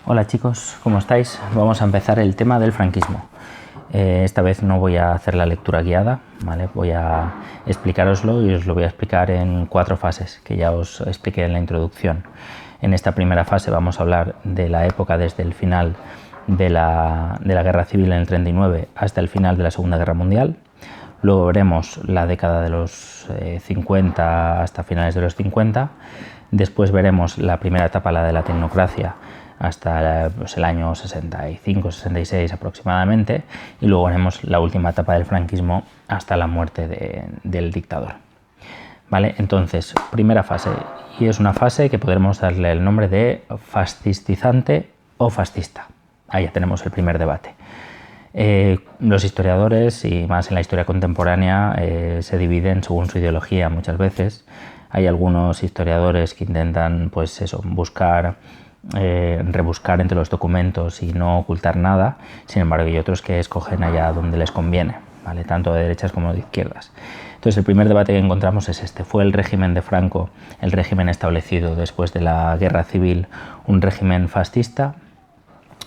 Hola chicos, ¿cómo estáis? Vamos a empezar el tema del franquismo. Esta vez no voy a hacer la lectura guiada, ¿vale? Voy a explicároslo y os lo voy a explicar en 4 fases, que ya os expliqué en la introducción. En esta primera fase vamos a hablar de la época desde el final de la Guerra Civil en el 39 hasta el final de la Segunda Guerra Mundial. Luego veremos la década de los 50 hasta finales de los 50. Después veremos la primera etapa, la de la tecnocracia, hasta el año 65-66 aproximadamente, y luego veremos la última etapa del franquismo hasta la muerte del dictador. ¿Vale? Entonces, primera fase, y es una fase que podremos darle el nombre de fascistizante o fascista. Ahí ya tenemos el primer debate. Los historiadores, y más en la historia contemporánea, se dividen según su ideología muchas veces. Hay algunos historiadores que intentan, pues eso, rebuscar entre los documentos y no ocultar nada. Sin embargo, hay otros que escogen allá donde les conviene, ¿vale? Tanto de derechas como de izquierdas. Entonces, el primer debate que encontramos es este: ¿fue el régimen de Franco, el régimen establecido después de la Guerra Civil, un régimen fascista?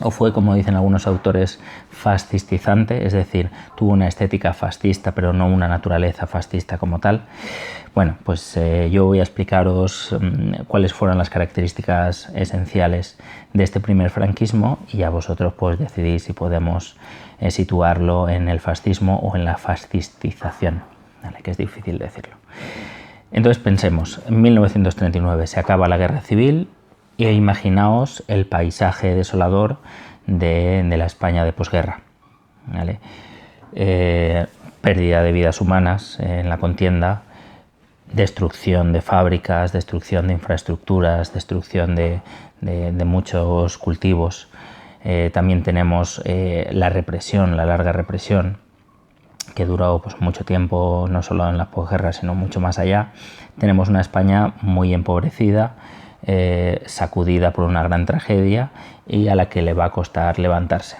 ¿O fue, como dicen algunos autores, fascistizante? Es decir, tuvo una estética fascista pero no una naturaleza fascista como tal. Bueno, pues yo voy a explicaros cuáles fueron las características esenciales de este primer franquismo, y a vosotros pues decidís si podemos situarlo en el fascismo o en la fascistización, ¿vale? Que es difícil decirlo. Entonces pensemos, en 1939 se acaba la Guerra Civil, y imaginaos el paisaje desolador de la España de posguerra, ¿vale? Pérdida de vidas humanas en la contienda, destrucción de fábricas, destrucción de infraestructuras, destrucción de muchos cultivos. También tenemos la represión, la larga represión, que duró pues mucho tiempo, no solo en la posguerra, sino mucho más allá. Tenemos una España muy empobrecida, sacudida por una gran tragedia y a la que le va a costar levantarse.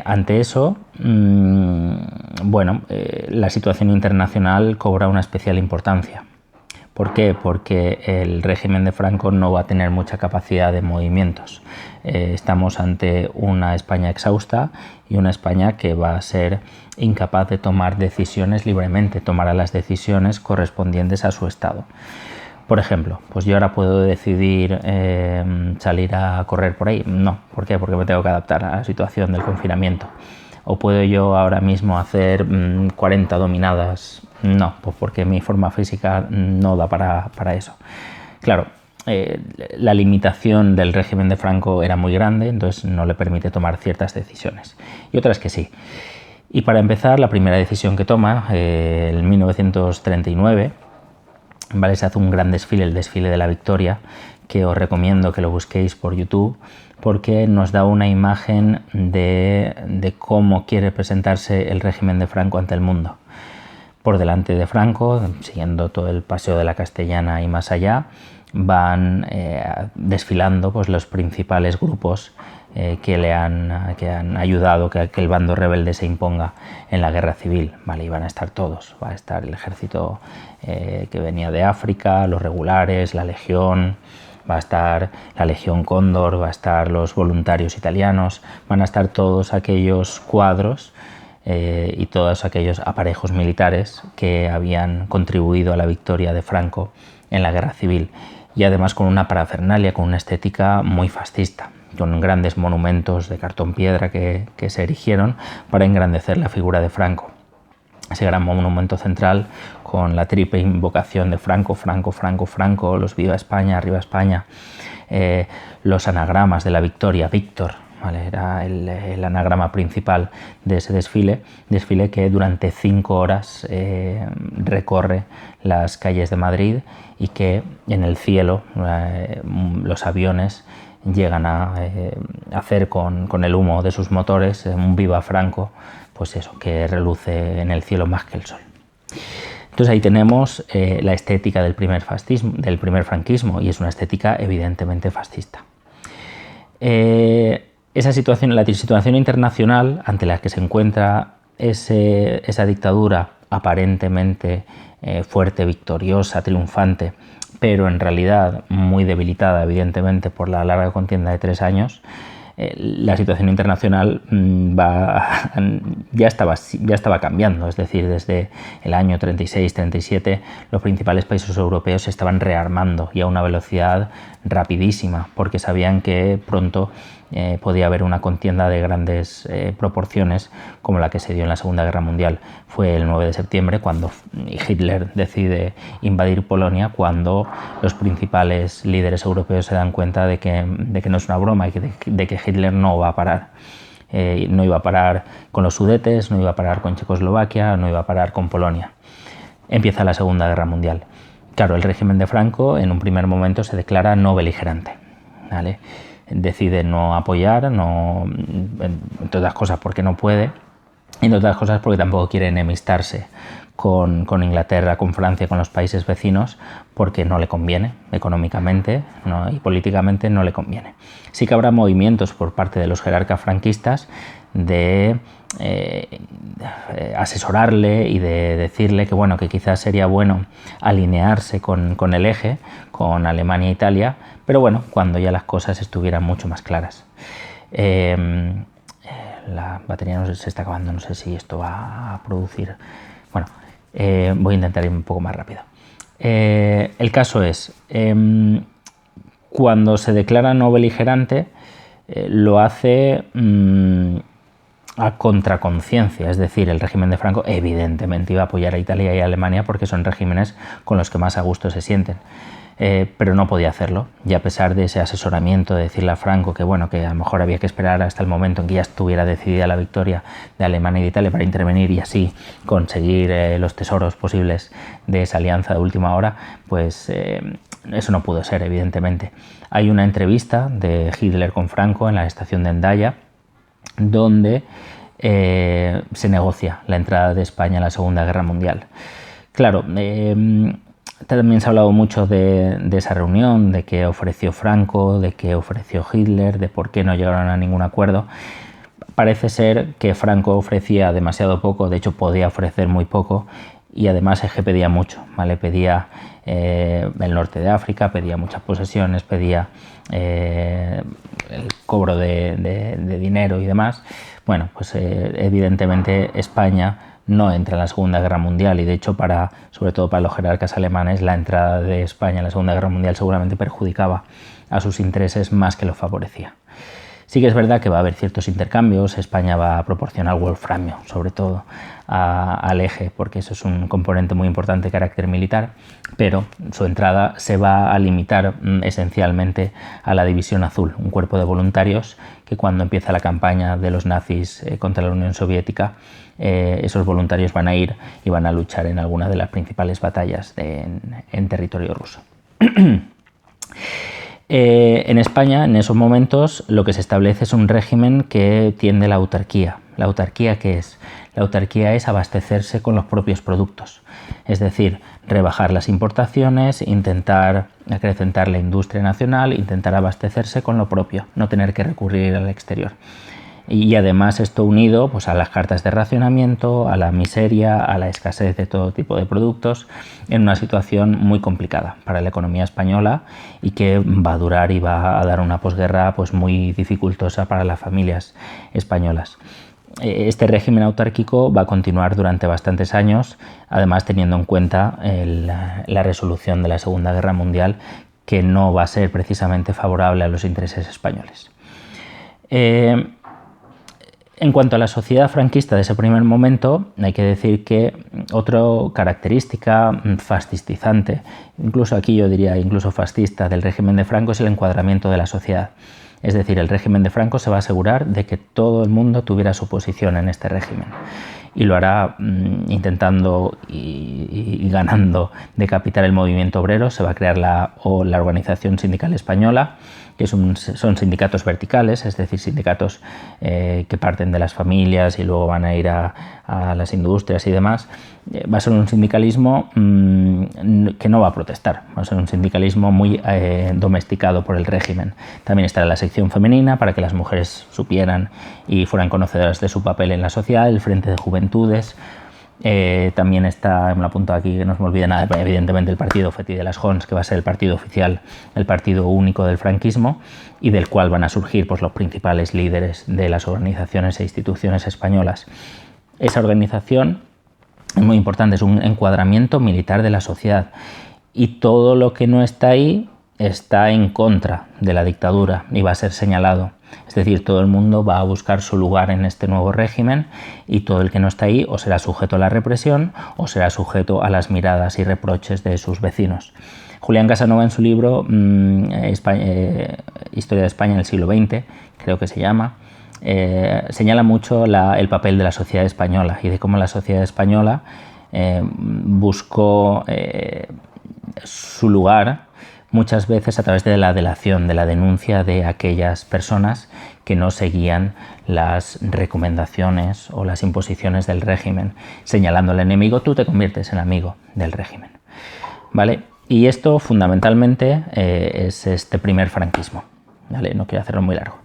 Ante eso, la situación internacional cobra una especial importancia. ¿Por qué? Porque el régimen de Franco no va a tener mucha capacidad de movimientos. Estamos ante una España exhausta y una España que va a ser incapaz de tomar decisiones libremente, tomará las decisiones correspondientes a su estado. Por ejemplo, pues yo ahora puedo decidir salir a correr por ahí. No, ¿por qué? Porque me tengo que adaptar a la situación del confinamiento. ¿O puedo yo ahora mismo hacer 40 dominadas? No, pues porque mi forma física no da para eso. Claro, la limitación del régimen de Franco era muy grande, entonces no le permite tomar ciertas decisiones. Y otras que sí. Y para empezar, la primera decisión que toma, en 1939, ¿vale? Se hace un gran desfile, el desfile de la Victoria, que os recomiendo que lo busquéis por YouTube, porque nos da una imagen de cómo quiere presentarse el régimen de Franco ante el mundo. Por delante de Franco, siguiendo todo el Paseo de la Castellana y más allá, van desfilando pues, los principales grupos que han ayudado que el bando rebelde se imponga en la Guerra Civil, ¿vale? Y van a estar todos. Va a estar el ejército que venía de África, los regulares, la Legión, va a estar la Legión Cóndor, va a estar los voluntarios italianos, van a estar todos aquellos cuadros y todos aquellos aparejos militares que habían contribuido a la victoria de Franco en la Guerra Civil, y además con una parafernalia, con una estética muy fascista, con grandes monumentos de cartón piedra que se erigieron para engrandecer la figura de Franco. Ese gran monumento central con la triple invocación de Franco, Franco, Franco, Franco, los Viva España, Arriba España, los anagramas de la victoria, Víctor, ¿vale? Era el anagrama principal de ese desfile que durante 5 horas recorre las calles de Madrid, y que en el cielo los aviones llegan a hacer con el humo de sus motores un Viva Franco, pues eso, que reluce en el cielo más que el sol. Entonces ahí tenemos la estética del primer franquismo, y es una estética evidentemente fascista. La situación internacional ante la que se encuentra esa dictadura aparentemente fuerte, victoriosa, triunfante, pero en realidad muy debilitada evidentemente por la larga contienda de 3 años, la situación internacional ya estaba cambiando. Es decir, desde el año 36-37 los principales países europeos se estaban rearmando y a una velocidad rapidísima, porque sabían que pronto podía haber una contienda de grandes proporciones como la que se dio en la Segunda Guerra Mundial. Fue el 9 de septiembre cuando Hitler decide invadir Polonia, cuando los principales líderes europeos se dan cuenta de que no es una broma y de que Hitler no va a parar. No iba a parar con los Sudetes, no iba a parar con Checoslovaquia, no iba a parar con Polonia. Empieza la Segunda Guerra Mundial. Claro, el régimen de Franco en un primer momento se declara no beligerante, ¿vale? Decide no apoyar, entre otras cosas porque no puede, y entre otras cosas porque tampoco quiere enemistarse con Inglaterra, con Francia, con los países vecinos, porque no le conviene económicamente, ¿no? Y políticamente no le conviene. Sí que habrá movimientos por parte de los jerarcas franquistas de asesorarle y de decirle que, bueno, que quizás sería bueno alinearse con el eje, con Alemania e Italia, pero bueno, cuando ya las cosas estuvieran mucho más claras. La batería no se está acabando, no sé si esto va a producir. Bueno, voy a intentar ir un poco más rápido. El caso es, cuando se declara no beligerante, lo hace a contraconciencia, es decir, el régimen de Franco evidentemente iba a apoyar a Italia y a Alemania porque son regímenes con los que más a gusto se sienten. Pero no podía hacerlo, y a pesar de ese asesoramiento de decirle a Franco que, bueno, que a lo mejor había que esperar hasta el momento en que ya estuviera decidida la victoria de Alemania y de Italia para intervenir y así conseguir los tesoros posibles de esa alianza de última hora, pues eso no pudo ser, evidentemente. Hay una entrevista de Hitler con Franco en la estación de Hendaya donde se negocia la entrada de España en la Segunda Guerra Mundial. Claro, también se ha hablado mucho de esa reunión, de qué ofreció Franco, de qué ofreció Hitler, de por qué no llegaron a ningún acuerdo. Parece ser que Franco ofrecía demasiado poco, de hecho podía ofrecer muy poco, y además es que pedía mucho, ¿vale? Pedía el norte de África, pedía muchas posesiones, pedía el cobro de dinero y demás. Bueno, pues evidentemente España no entra en la Segunda Guerra Mundial, y de hecho sobre todo para los jerarcas alemanes la entrada de España en la Segunda Guerra Mundial seguramente perjudicaba a sus intereses más que los favorecía. Sí que es verdad que va a haber ciertos intercambios. España va a proporcionar wolframio, sobre todo al eje, porque eso es un componente muy importante de carácter militar, pero su entrada se va a limitar esencialmente a la División Azul, un cuerpo de voluntarios que cuando empieza la campaña de los nazis contra la Unión Soviética, esos voluntarios van a ir y van a luchar en alguna de las principales batallas en territorio ruso. En España, en esos momentos, lo que se establece es un régimen que tiende a la autarquía. ¿La autarquía qué es? La autarquía es abastecerse con los propios productos, es decir, rebajar las importaciones, intentar acrecentar la industria nacional, intentar abastecerse con lo propio, no tener que recurrir al exterior. Y además esto unido pues, a las cartas de racionamiento, a la miseria, a la escasez de todo tipo de productos, en una situación muy complicada para la economía española y que va a durar y va a dar una posguerra pues, muy dificultosa para las familias españolas. Este régimen autárquico va a continuar durante bastantes años, además teniendo en cuenta la resolución de la Segunda Guerra Mundial, que no va a ser precisamente favorable a los intereses españoles. En cuanto a la sociedad franquista de ese primer momento, hay que decir que otra característica fascistizante, incluso aquí yo diría incluso fascista, del régimen de Franco es el encuadramiento de la sociedad. Es decir, el régimen de Franco se va a asegurar de que todo el mundo tuviera su posición en este régimen. Y lo hará intentando y ganando decapitar el movimiento obrero. Se va a crear la Organización Sindical Española, que son sindicatos verticales, es decir, sindicatos que parten de las familias y luego van a ir a las industrias y demás. Va a ser un sindicalismo que no va a protestar, va a ser un sindicalismo muy domesticado por el régimen. También estará la sección femenina para que las mujeres supieran y fueran conocedoras de su papel en la sociedad, el Frente de Juventudes. También está, me lo apunto aquí que no se me olvide nada, evidentemente el partido Féti de las Jons, que va a ser el partido oficial, el partido único del franquismo, y del cual van a surgir pues, los principales líderes de las organizaciones e instituciones españolas. Esa organización es muy importante, es un encuadramiento militar de la sociedad, y todo lo que no está ahí está en contra de la dictadura y va a ser señalado. Es decir, todo el mundo va a buscar su lugar en este nuevo régimen y todo el que no está ahí o será sujeto a la represión o será sujeto a las miradas y reproches de sus vecinos. Julián Casanova, en su libro Historia de España en el siglo XX, creo que se llama, señala mucho el papel de la sociedad española y de cómo la sociedad española buscó su lugar muchas veces a través de la delación, de la denuncia de aquellas personas que no seguían las recomendaciones o las imposiciones del régimen, señalando al enemigo, tú te conviertes en amigo del régimen, ¿vale? Y esto fundamentalmente es este primer franquismo, ¿vale? No quiero hacerlo muy largo.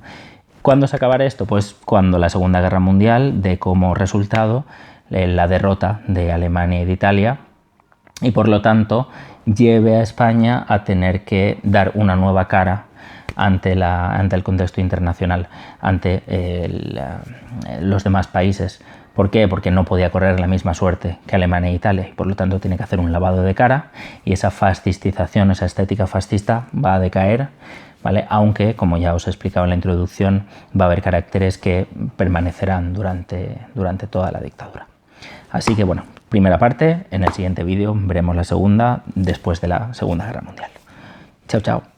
¿Cuándo se acabará esto? Pues cuando la Segunda Guerra Mundial dé como resultado la derrota de Alemania y de Italia, y por lo tanto lleve a España a tener que dar una nueva cara ante el contexto internacional, ante los demás países. ¿Por qué? Porque no podía correr la misma suerte que Alemania e Italia y por lo tanto tiene que hacer un lavado de cara y esa fascistización, esa estética fascista va a decaer, ¿vale? Aunque, como ya os he explicado en la introducción, va a haber caracteres que permanecerán durante toda la dictadura. Así que bueno, primera parte, en el siguiente vídeo veremos la segunda después de la Segunda Guerra Mundial. Chao, chao.